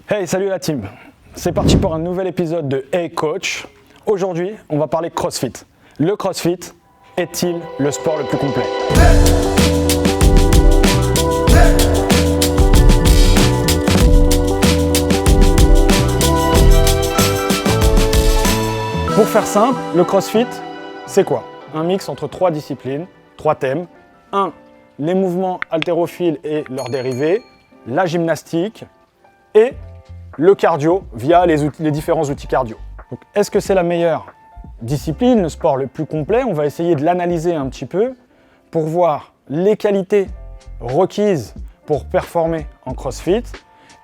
Hey, salut la team! C'est parti pour un nouvel épisode de Hey Coach. Aujourd'hui, on va parler CrossFit. Le CrossFit est-il le sport le plus complet? Pour faire simple, le CrossFit, c'est quoi? Un mix entre trois disciplines, trois thèmes. 1. Les mouvements haltérophiles et leurs dérivés, la gymnastique et le cardio via les différents outils cardio. Donc, est-ce que c'est la meilleure discipline, le sport le plus complet? On va essayer de l'analyser un petit peu pour voir les qualités requises pour performer en CrossFit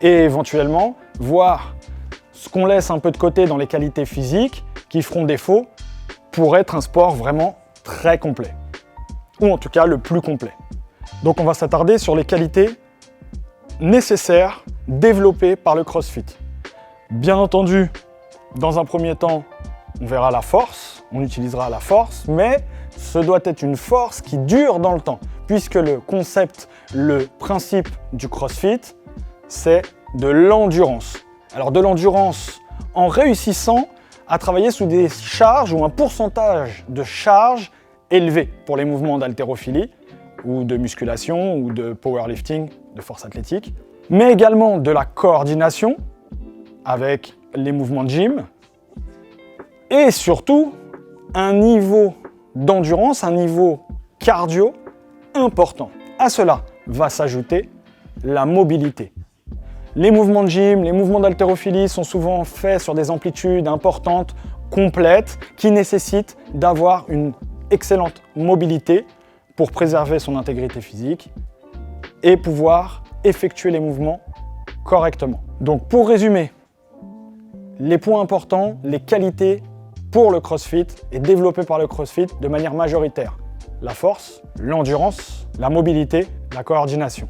et éventuellement voir ce qu'on laisse un peu de côté dans les qualités physiques qui feront défaut pour être un sport vraiment très complet, ou en tout cas le plus complet. Donc on va s'attarder sur les qualités nécessaires développées par le CrossFit. Bien entendu, dans un premier temps, on verra la force, on utilisera la force, mais ce doit être une force qui dure dans le temps, puisque le concept, le principe du CrossFit, c'est de l'endurance. Alors de l'endurance en réussissant à travailler sous des charges ou un pourcentage de charges élevé pour les mouvements d'haltérophilie ou de musculation ou de powerlifting, de force athlétique, mais également de la coordination avec les mouvements de gym et surtout un niveau d'endurance, un niveau cardio important. À cela va s'ajouter la mobilité. Les mouvements de gym, les mouvements d'haltérophilie sont souvent faits sur des amplitudes importantes, complètes, qui nécessitent d'avoir une excellente mobilité pour préserver son intégrité physique et pouvoir effectuer les mouvements correctement. Donc pour résumer, les points importants, les qualités pour le CrossFit et développées par le CrossFit de manière majoritaire. La force, l'endurance, la mobilité, la coordination.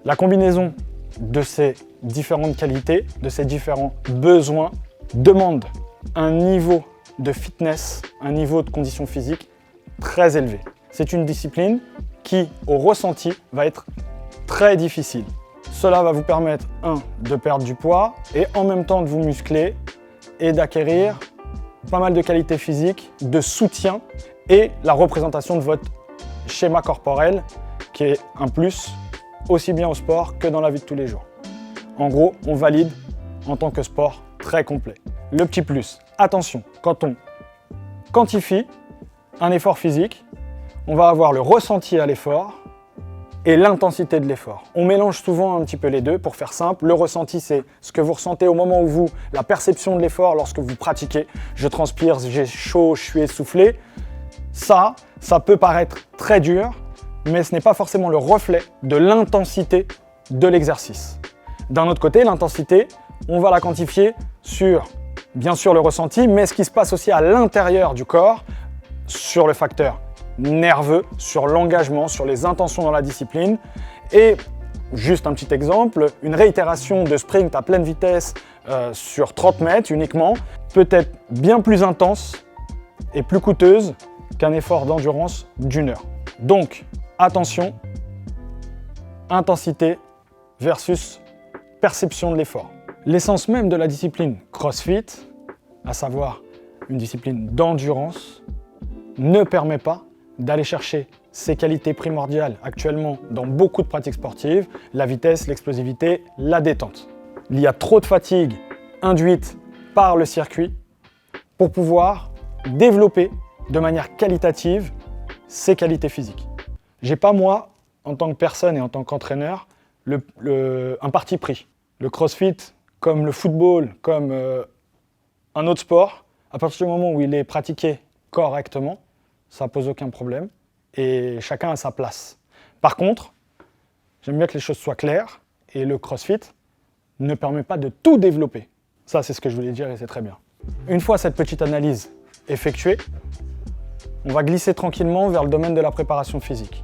La combinaison de ces différentes qualités, de ces différents besoins, demande un niveau de fitness, un niveau de condition physique très élevé. C'est une discipline qui, au ressenti, va être très difficile. Cela va vous permettre, de perdre du poids et en même temps de vous muscler et d'acquérir pas mal de qualités physiques, de soutien et la représentation de votre schéma corporel qui est un plus aussi bien au sport que dans la vie de tous les jours. En gros, on valide en tant que sport très complet. Le petit plus, attention, quand on quantifie un effort physique, on va avoir le ressenti à l'effort et l'intensité de l'effort. On mélange souvent un petit peu les deux pour faire simple. Le ressenti, c'est ce que vous ressentez au moment où la perception de l'effort lorsque vous pratiquez. Je transpire, j'ai chaud, je suis essoufflé. Ça peut paraître très dur, mais ce n'est pas forcément le reflet de l'intensité de l'exercice. D'un autre côté, l'intensité, on va la quantifier sur, bien sûr, le ressenti, mais ce qui se passe aussi à l'intérieur du corps, sur le facteur nerveux, sur l'engagement, sur les intentions dans la discipline. Et juste un petit exemple, une réitération de sprint à pleine vitesse sur 30 mètres uniquement peut être bien plus intense et plus coûteuse qu'un effort d'endurance d'1 heure. Donc, attention, intensité versus perception de l'effort. L'essence même de la discipline CrossFit, à savoir une discipline d'endurance, ne permet pas d'aller chercher ces qualités primordiales actuellement dans beaucoup de pratiques sportives, la vitesse, l'explosivité, la détente. Il y a trop de fatigue induite par le circuit pour pouvoir développer de manière qualitative ces qualités physiques. J'ai pas moi, en tant que personne et en tant qu'entraîneur, un parti pris. Le CrossFit, comme le football, comme un autre sport, à partir du moment où il est pratiqué correctement, ça pose aucun problème et chacun a sa place. Par contre, j'aime bien que les choses soient claires et le CrossFit ne permet pas de tout développer. Ça, c'est ce que je voulais dire et c'est très bien. Une fois cette petite analyse effectuée, on va glisser tranquillement vers le domaine de la préparation physique.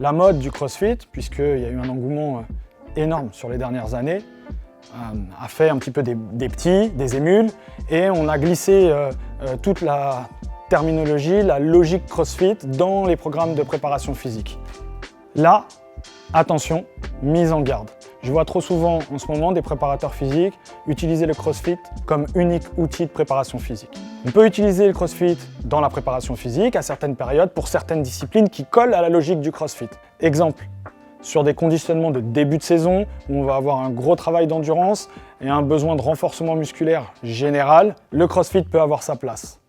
La mode du CrossFit, puisqu'il y a eu un engouement énorme sur les dernières années, a fait un petit peu des petits, des émules, et on a glissé toute la terminologie, la logique CrossFit dans les programmes de préparation physique. Là, attention, mise en garde. Je vois trop souvent en ce moment des préparateurs physiques utiliser le CrossFit comme unique outil de préparation physique. On peut utiliser le CrossFit dans la préparation physique à certaines périodes pour certaines disciplines qui collent à la logique du CrossFit. Exemple, sur des conditionnements de début de saison où on va avoir un gros travail d'endurance et un besoin de renforcement musculaire général, le CrossFit peut avoir sa place.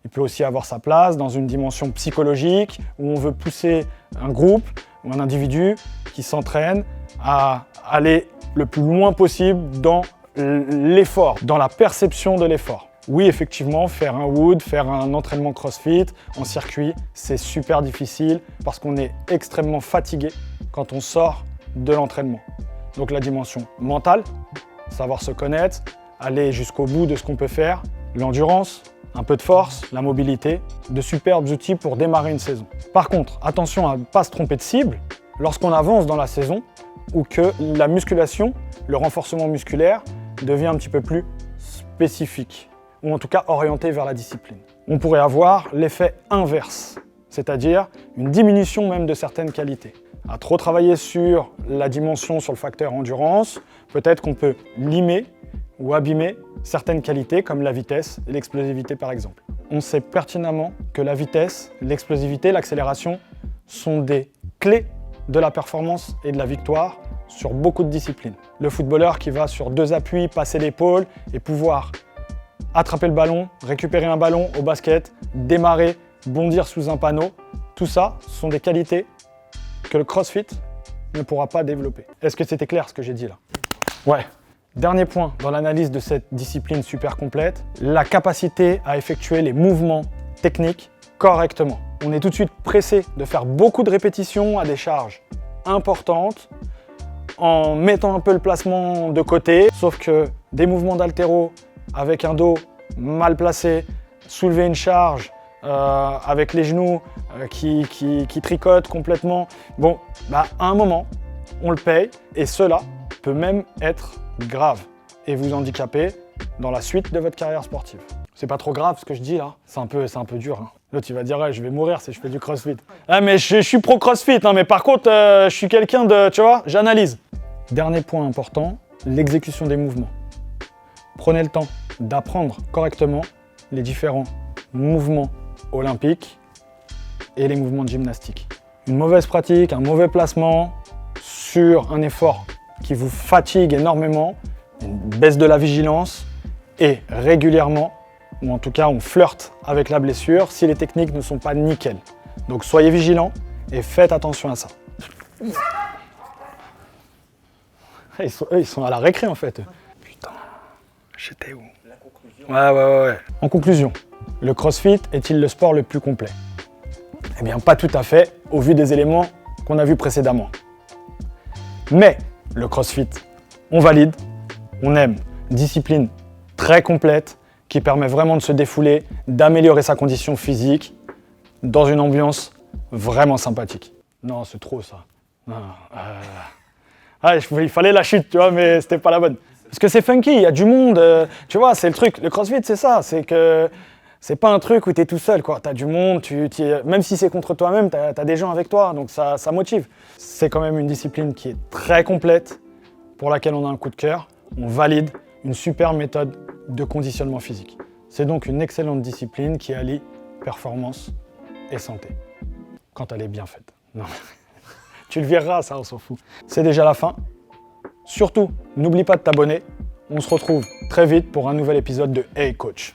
Il peut aussi avoir sa place dans une dimension psychologique où on veut pousser un groupe ou un individu qui s'entraîne à aller le plus loin possible dans l'effort, dans la perception de l'effort. Oui, effectivement, faire un wood, faire un entraînement CrossFit en circuit, c'est super difficile parce qu'on est extrêmement fatigué quand on sort de l'entraînement. Donc la dimension mentale, savoir se connaître, aller jusqu'au bout de ce qu'on peut faire, l'endurance, un peu de force, la mobilité, de superbes outils pour démarrer une saison. Par contre, attention à ne pas se tromper de cible lorsqu'on avance dans la saison ou que la musculation, le renforcement musculaire, devient un petit peu plus spécifique ou en tout cas orienté vers la discipline. On pourrait avoir l'effet inverse, c'est-à-dire une diminution même de certaines qualités. À trop travailler sur la dimension, sur le facteur endurance, peut-être qu'on peut limer ou abîmer certaines qualités comme la vitesse et l'explosivité par exemple. On sait pertinemment que la vitesse, l'explosivité, l'accélération sont des clés de la performance et de la victoire sur beaucoup de disciplines. Le footballeur qui va sur 2 appuis, passer l'épaule et pouvoir attraper le ballon, récupérer un ballon au basket, démarrer, bondir sous un panneau, tout ça sont des qualités que le CrossFit ne pourra pas développer. Est-ce que c'était clair ce que j'ai dit là? Ouais. Dernier point dans l'analyse de cette discipline super complète, la capacité à effectuer les mouvements techniques correctement. On est tout de suite pressé de faire beaucoup de répétitions à des charges importantes en mettant un peu le placement de côté, sauf que des mouvements d'haltéro avec un dos mal placé, soulever une charge avec les genoux qui tricotent complètement, bon, à un moment, on le paye et cela peut même être grave et vous handicaper dans la suite de votre carrière sportive. C'est pas trop grave ce que je dis là, c'est un peu dur. Hein. L'autre il va dire ouais, je vais mourir si je fais du CrossFit. Ah mais je suis pro CrossFit, hein, mais par contre je suis quelqu'un de, tu vois, j'analyse. Dernier point important, l'exécution des mouvements. Prenez le temps d'apprendre correctement les différents mouvements olympiques et les mouvements de gymnastique. Une mauvaise pratique, un mauvais placement sur un effort qui vous fatigue énormément, une baisse de la vigilance et régulièrement, ou en tout cas on flirte avec la blessure si les techniques ne sont pas nickel. Donc soyez vigilants et faites attention à ça. Ils sont à la récré en fait. Putain, j'étais où? La conclusion. Ouais. En conclusion, le CrossFit est-il le sport le plus complet? Eh bien pas tout à fait au vu des éléments qu'on a vus précédemment. Mais le CrossFit, on valide, on aime, discipline très complète qui permet vraiment de se défouler, d'améliorer sa condition physique dans une ambiance vraiment sympathique. Non, c'est trop ça. Non, il fallait la chute, tu vois, mais c'était pas la bonne. Parce que c'est funky, il y a du monde, tu vois, c'est le truc. Le CrossFit, c'est ça, c'est que c'est pas un truc où t'es tout seul, quoi. T'as du monde, même si c'est contre toi-même, t'as des gens avec toi, donc ça motive. C'est quand même une discipline qui est très complète, pour laquelle on a un coup de cœur. On valide une super méthode de conditionnement physique. C'est donc une excellente discipline qui allie performance et santé, quand elle est bien faite. Non. Tu le verras, ça, on s'en fout. C'est déjà la fin. Surtout, n'oublie pas de t'abonner. On se retrouve très vite pour un nouvel épisode de Hey Coach.